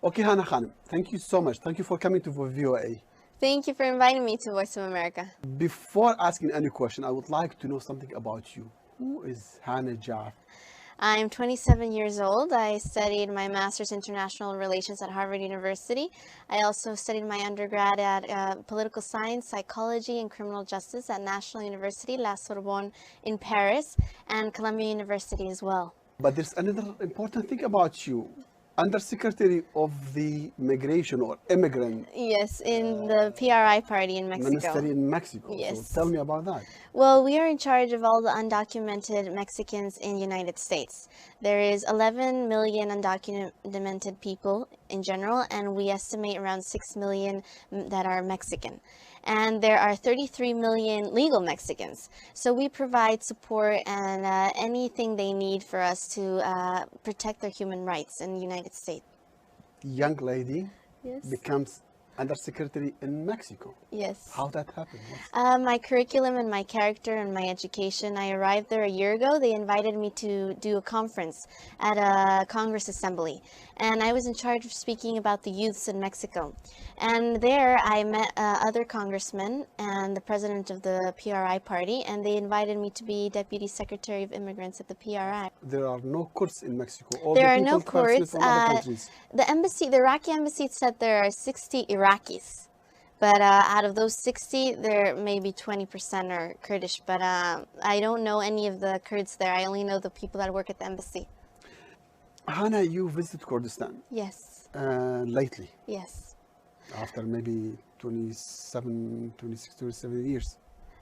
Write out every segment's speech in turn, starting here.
Okay, Hanna Khan, thank you so much. Thank you for coming to VOA. Thank you for inviting me to Voice of America. Before asking any question, I would like to know something about you. Who is Hanna Jaff? I'm 27 years old. I studied my Master's in International Relations at Harvard University. I also studied my undergrad at Political Science, Psychology, and Criminal Justice at National University, La Sorbonne in Paris, and Columbia University as well. But there's another important thing about you. Undersecretary of the Migration or Immigrant Yes, in the PRI party in Mexico. Ministry in Mexico. Yes. So tell me about that. Well, we are in charge of all the undocumented Mexicans in the United States. There is 11 million undocumented people in general, and we estimate around 6 million that are Mexican. And there are 33 million legal Mexicans. So we provide support and anything they need for us to protect their human rights in the United States. Young lady Yes. becomes Undersecretary in Mexico. Yes. How that happened? My curriculum and my character and my education. I arrived there a year ago. They invited me to do a conference at a Congress Assembly. And I was in charge of speaking about the youths in Mexico. And there I met other congressmen and the president of the PRI party. And they invited me to be Deputy Secretary of Immigrants at the PRI. There are no Kurds in Mexico. All There the are no people transferred Kurds. from other countries. The embassy, the Iraqi embassy said there are 60 Iraqis. But out of those 60, there may be 20% are Kurdish. But I don't know any of the Kurds there. I only know the people that work at the embassy. Hanna, you visited Kurdistan Yes. lately, Yes. after maybe 26, 27 years.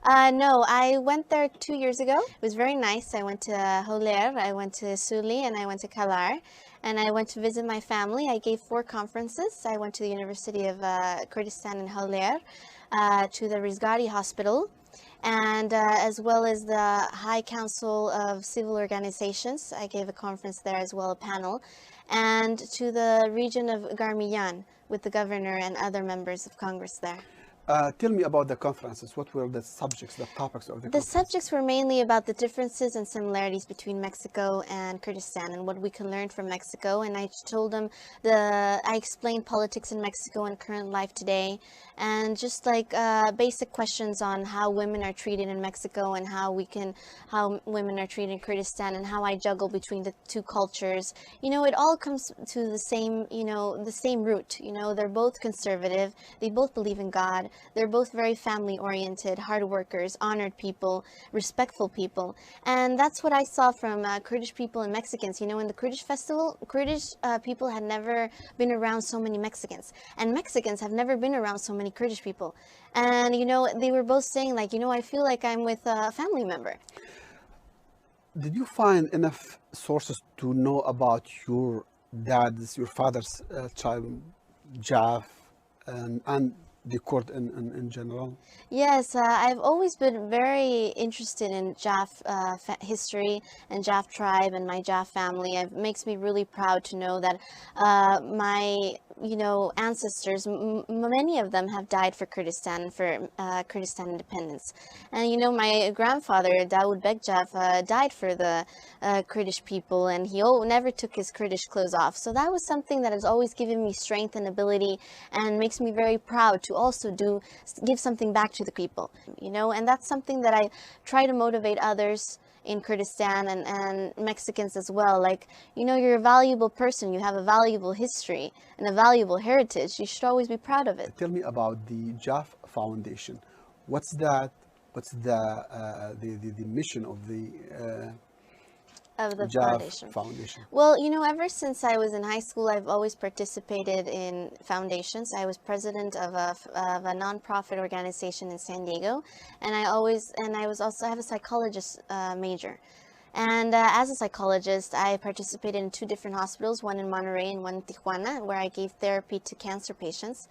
No, I went there 2 years ago. It was very nice. I went to Holer, I went to Suli, and I went to Kalar. And I went to visit my family. I gave 4 conferences. I went to the University of Kurdistan in Holer, to the Rizgari Hospital, and as well as the High Council of Civil Organizations. I gave a conference there as well, a panel, and to the region of Garmiyan with the governor and other members of Congress there. Tell me about the conferences. What were the subjects, the topics of the The conference? subjects were mainly about the differences and similarities between Mexico and Kurdistan and what we can learn from Mexico. And I told them I explained politics in Mexico and current life today, and just like basic questions on how women are treated in Mexico and how women are treated in Kurdistan, and how I juggle between the two cultures. You know, it all comes to the same, the same root. They're both conservative. They both believe in God. They're both very family-oriented, hard workers, honored people, respectful people. And that's what I saw from Kurdish people and Mexicans. In the Kurdish festival, Kurdish people had never been around so many Mexicans. And Mexicans have never been around so many Kurdish people. And, they were both saying, like, I feel like I'm with a family member. Did you find enough sources to know about your father's child, Jaff, and the Kurd in general? Yes, I've always been very interested in Jaff history and Jaff tribe and my Jaff family. It makes me really proud to know that my ancestors, many of them have died for Kurdistan, for Kurdistan independence. And my grandfather, Daoud Beg Jaff, died for the Kurdish people, and he never took his Kurdish clothes off. So that was something that has always given me strength and ability, and makes me very proud to also give something back to the people, and that's something that I try to motivate others in Kurdistan and Mexicans as well. Like, you're a valuable person, you have a valuable history and a valuable heritage. You should always be proud of it. Tell me about the Jaff Foundation. What's that? What's the mission of the Jaff Foundation? Well, ever since I was in high school, I've always participated in foundations. I was president of a nonprofit organization in San Diego, and I have a psychologist major. And as a psychologist, I participated in 2 different hospitals, one in Monterrey and one in Tijuana, where I gave therapy to cancer patients.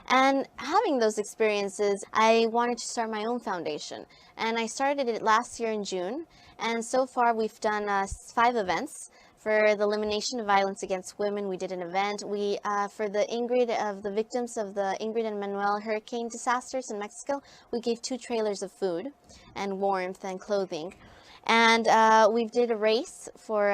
And having those experiences, I wanted to start my own foundation. And I started it last year in June. And so far, we've done 5 events. For the elimination of violence against women, we did an event. For the victims of the Ingrid and Manuel hurricane disasters in Mexico, we gave 2 trailers of food and warmth and clothing. And we did a race for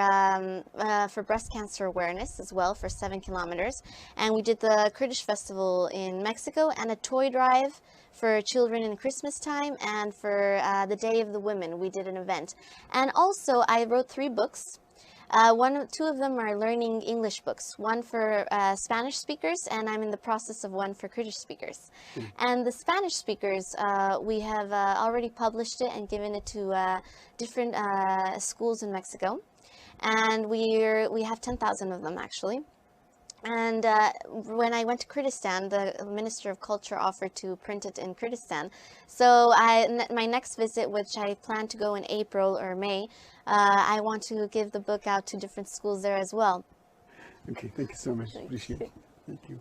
breast cancer awareness as well for 7 kilometers. And we did the Kurdish festival in Mexico and a toy drive for children in Christmas time, and for the Day of the Women we did an event. And also I wrote 3 books. Two of them are learning English books, one for Spanish speakers, and I'm in the process of one for Kurdish speakers. And the Spanish speakers, we have already published it and given it to different schools in Mexico. And we have 10,000 of them actually. And when I went to Kurdistan, the Minister of Culture offered to print it in Kurdistan. So my next visit, which I plan to go in April or May, I want to give the book out to different schools there as well. Okay, thank you so much. Appreciate it. Thank you.